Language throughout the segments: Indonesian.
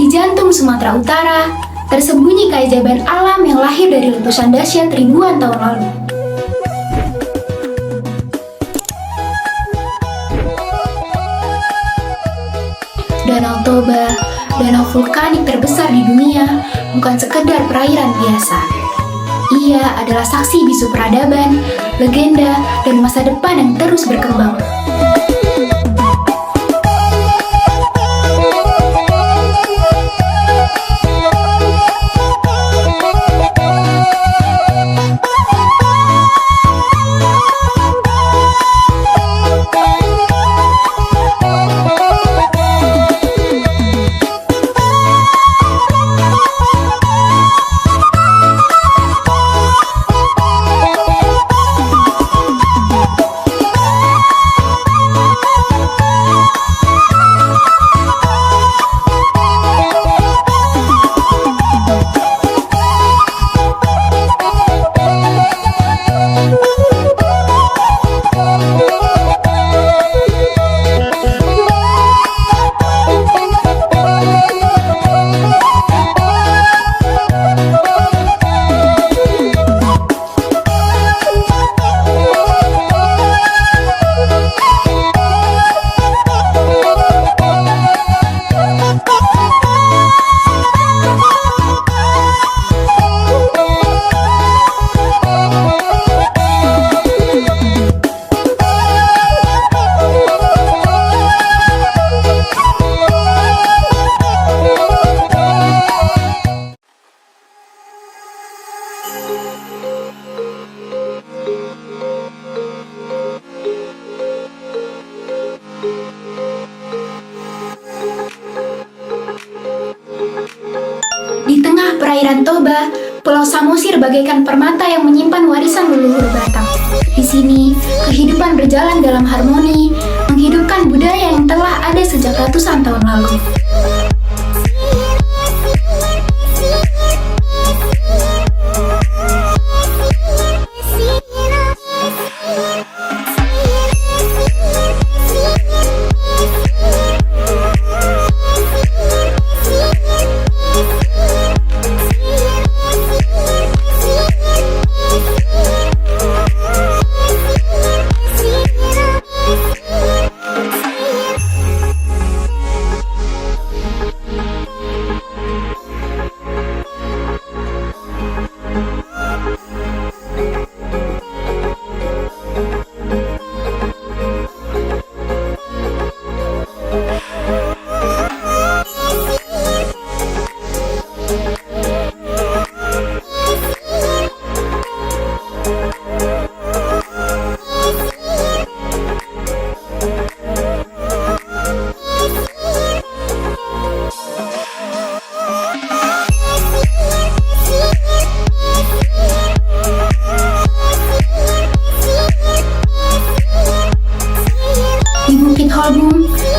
Di jantung Sumatera Utara, tersembunyi keajaiban alam yang lahir dari letusan dahsyat ribuan tahun lalu. Danau Toba, danau vulkanik terbesar di dunia, bukan sekedar perairan biasa. Ia adalah saksi bisu peradaban, legenda, dan masa depan yang terus berkembang. Di tengah perairan Toba, Pulau Samosir bagaikan permata yang menyimpan warisan leluhur Batak. Di sini, kehidupan berjalan dalam harmoni, menghidupkan budaya yang telah ada sejak ratusan tahun lalu.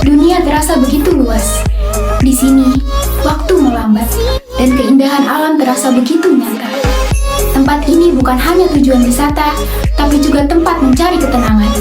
Dunia terasa begitu luas. Di sini, waktu melambat dan keindahan alam terasa begitu nyata. Tempat ini bukan hanya tujuan wisata, tapi juga tempat mencari ketenangan.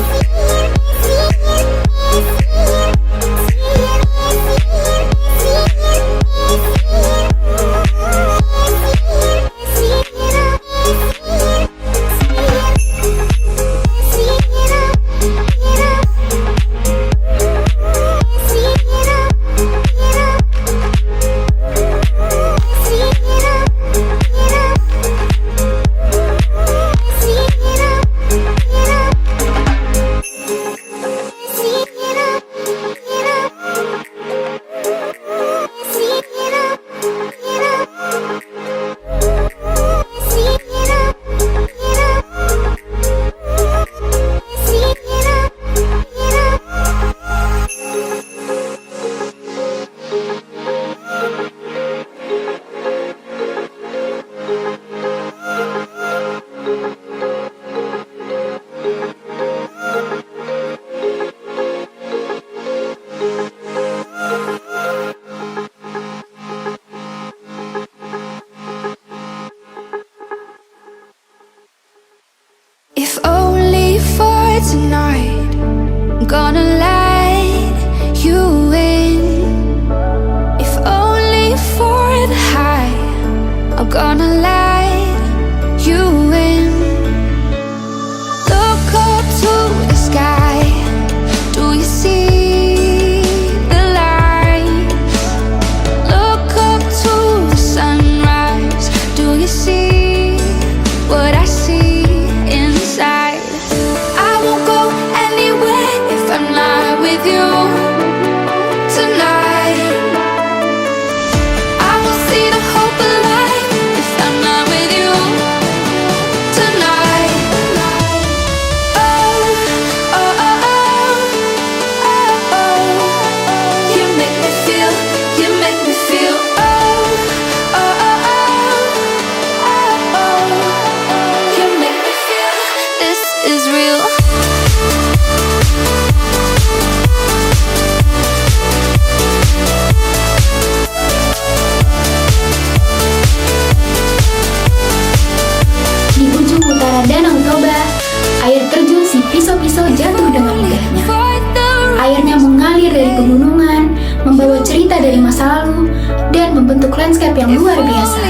masa lalu dan membentuk landscape yang luar biasa.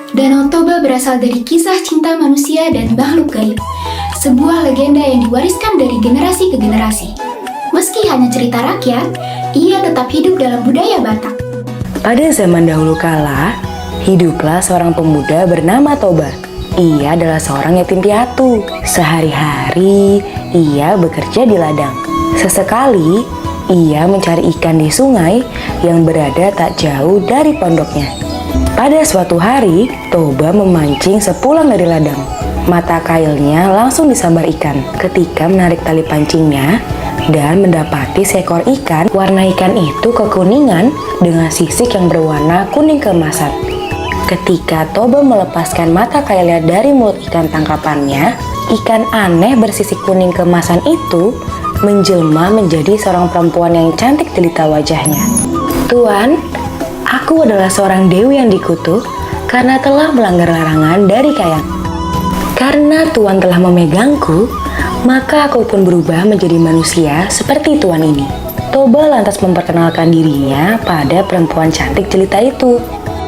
Danau Toba berasal dari kisah cinta manusia dan makhluk gaib, sebuah legenda yang diwariskan dari generasi ke generasi. Meski hanya cerita rakyat, ia tetap hidup dalam budaya Batak. Pada zaman dahulu kala, hiduplah seorang pemuda bernama Toba. Ia adalah seorang yatim piatu. Sehari-hari, ia bekerja di ladang. Sesekali, ia mencari ikan di sungai yang berada tak jauh dari pondoknya. Pada suatu hari, Toba memancing sepulang dari ladang. Mata kailnya langsung disambar ikan. Ketika menarik tali pancingnya dan mendapati seekor ikan, warna ikan itu kekuningan dengan sisik yang berwarna kuning keemasan. Ketika Toba melepaskan mata kailnya dari mulut ikan tangkapannya, ikan aneh bersisik kuning keemasan itu menjelma menjadi seorang perempuan yang cantik jelita wajahnya. "Tuan, aku adalah seorang dewi yang dikutuk karena telah melanggar larangan dari Kayang. Karena Tuan telah memegangku, maka aku pun berubah menjadi manusia seperti Tuan ini." Toba lantas memperkenalkan dirinya pada perempuan cantik jelita itu.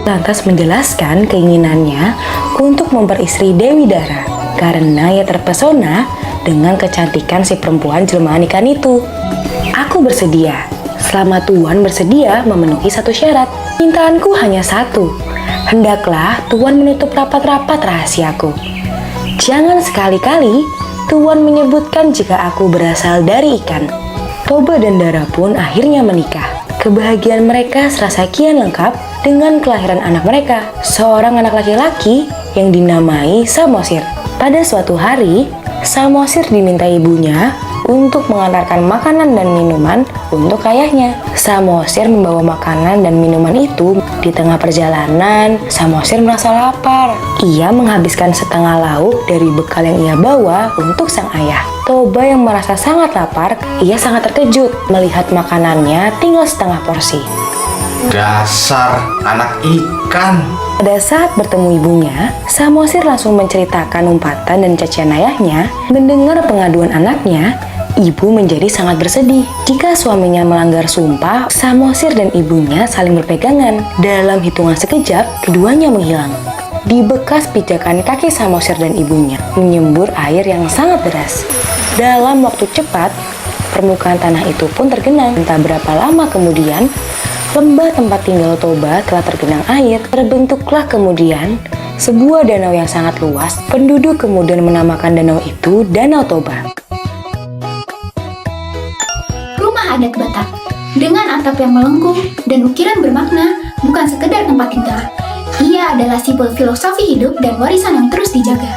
Lantas menjelaskan keinginannya untuk memperistri Dewi Dara karena ia terpesona dengan kecantikan si perempuan jelmaan ikan itu. "Aku bersedia, selama Tuan bersedia memenuhi satu syarat. Mintaanku hanya satu, hendaklah Tuan menutup rapat-rapat rahasiaku. Jangan sekali-kali Tuan menyebutkan jika aku berasal dari ikan." Toba dan Dara pun akhirnya menikah. Kebahagiaan mereka serasa kian lengkap dengan kelahiran anak mereka, seorang anak laki-laki yang dinamai Samosir. Pada suatu hari, Samosir diminta ibunya untuk mengantarkan makanan dan minuman untuk ayahnya. Samosir membawa makanan dan minuman itu. Di tengah perjalanan, Samosir merasa lapar. Ia menghabiskan setengah lauk dari bekal yang ia bawa untuk sang ayah. Toba yang merasa sangat lapar, ia sangat terkejut melihat makanannya tinggal setengah porsi. "Dasar anak ikan!" Pada saat bertemu ibunya, Samosir langsung menceritakan umpatan dan cacian ayahnya. Mendengar pengaduan anaknya, ibu menjadi sangat bersedih. Jika suaminya melanggar sumpah, Samosir dan ibunya saling berpegangan. Dalam hitungan sekejap, keduanya menghilang. Di bekas pijakan kaki Samosir dan ibunya, menyembur air yang sangat deras. Dalam waktu cepat, permukaan tanah itu pun tergenang. Entah berapa lama kemudian, lembah tempat tinggal Toba telah tergenang air. Terbentuklah kemudian sebuah danau yang sangat luas. Penduduk kemudian menamakan danau itu Danau Toba. Rumah adat Batak dengan atap yang melengkung dan ukiran bermakna bukan sekedar tempat tinggal. Ia adalah simbol filosofi hidup dan warisan yang terus dijaga.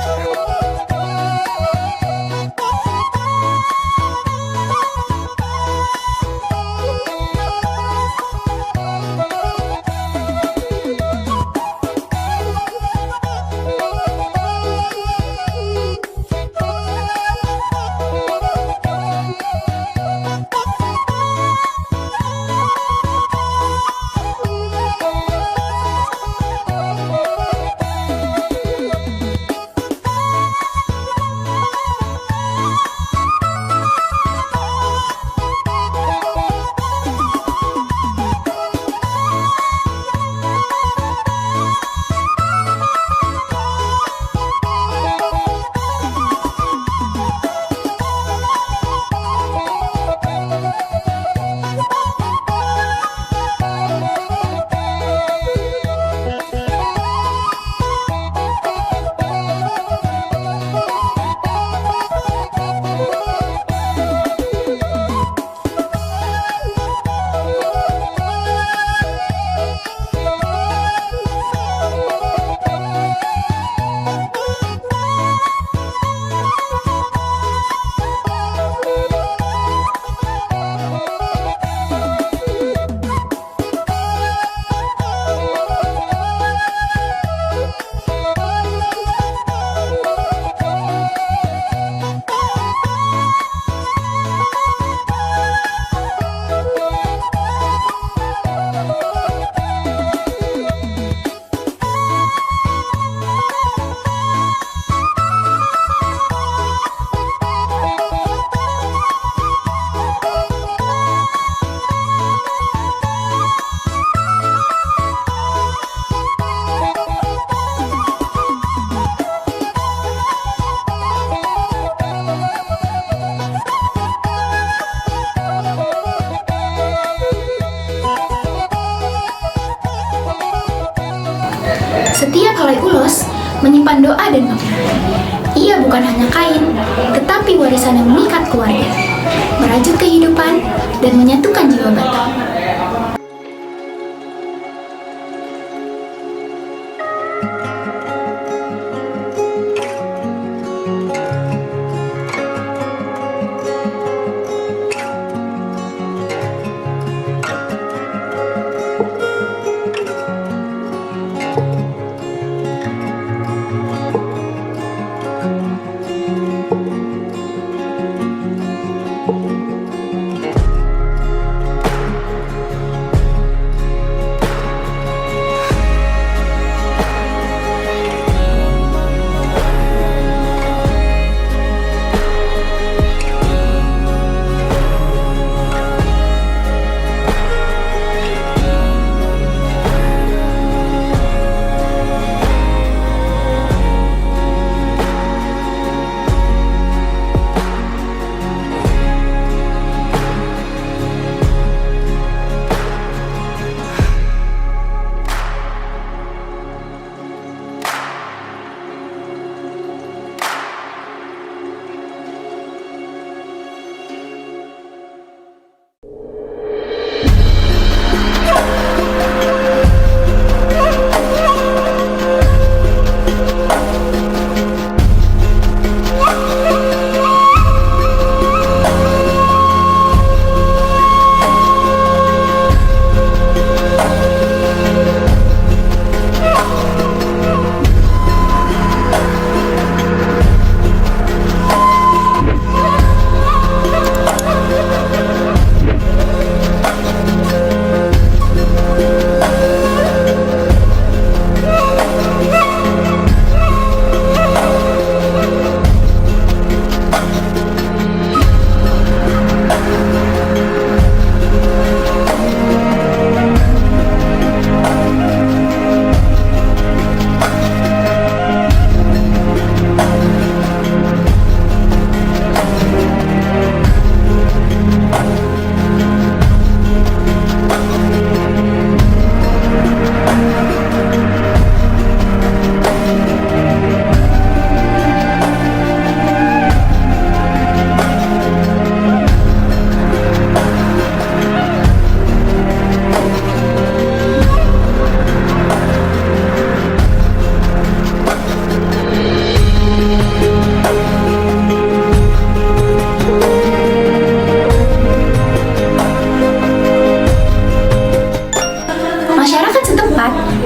doa dan makna. Ia bukan hanya kain, tetapi warisan yang mengikat keluarga, merajut kehidupan, dan menyatukan jiwa Batak.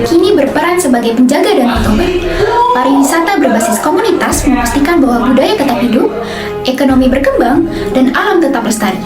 kini berperan sebagai penjaga Danau Toba. Pariwisata berbasis komunitas memastikan bahwa budaya tetap hidup, ekonomi berkembang, dan alam tetap lestari.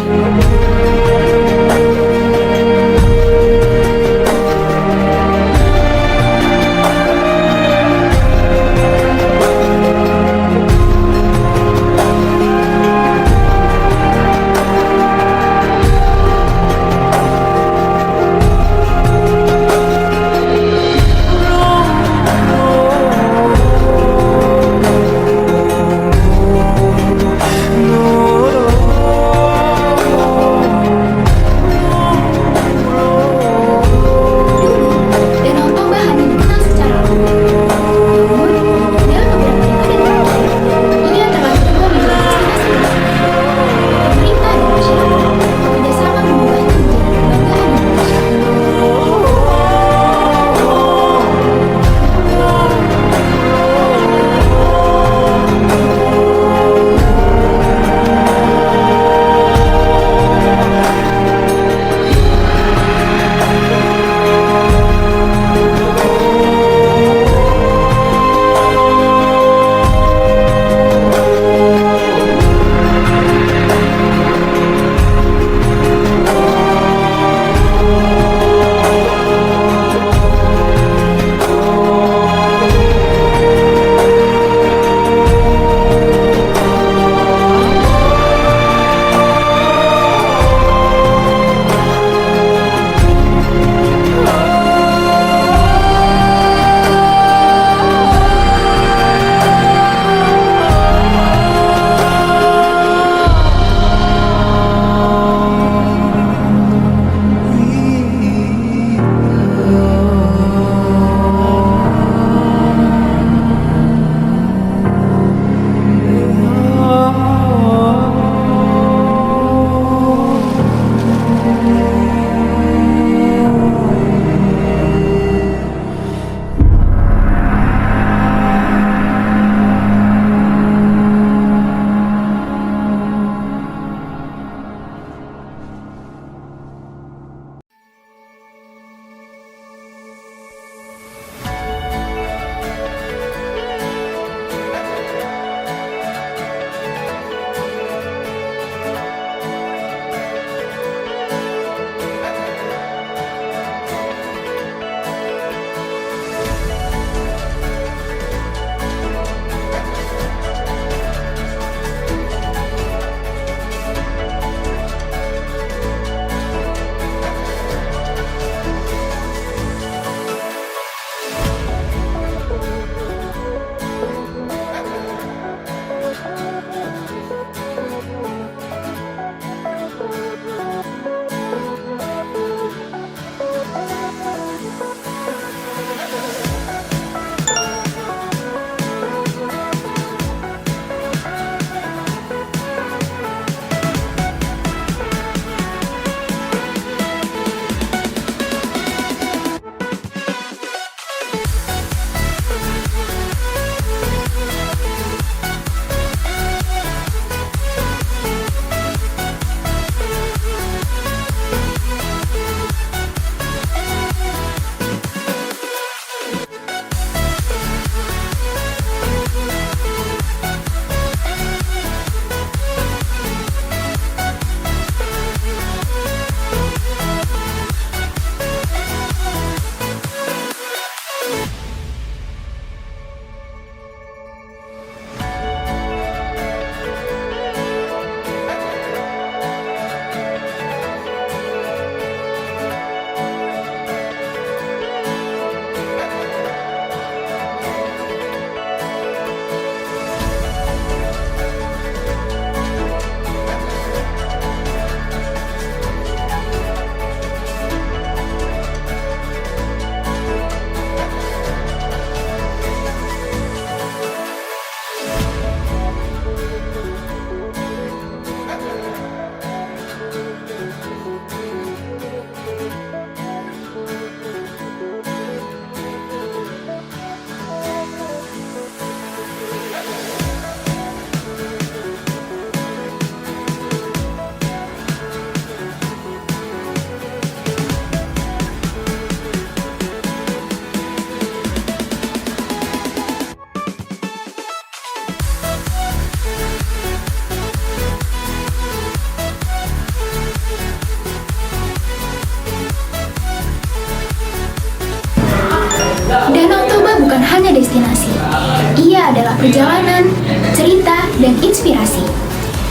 perjalanan, cerita, dan inspirasi.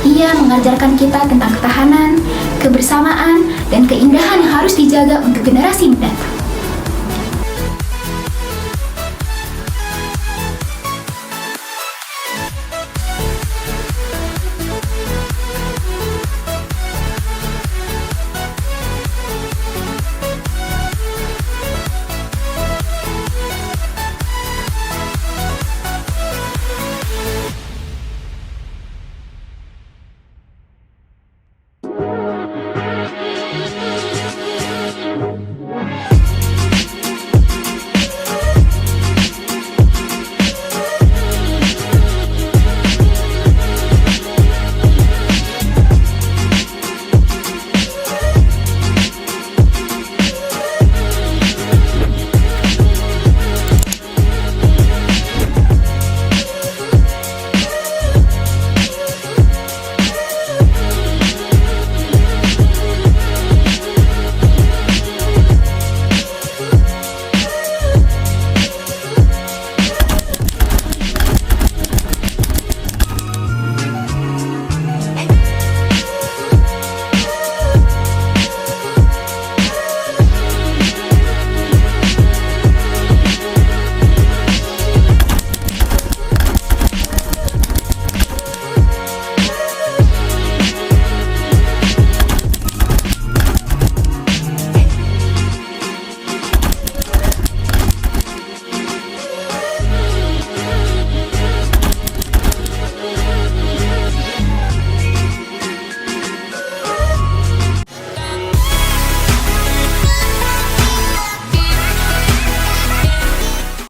Ia mengajarkan kita tentang ketahanan, kebersamaan, dan keindahan yang harus dijaga untuk generasi mendatang.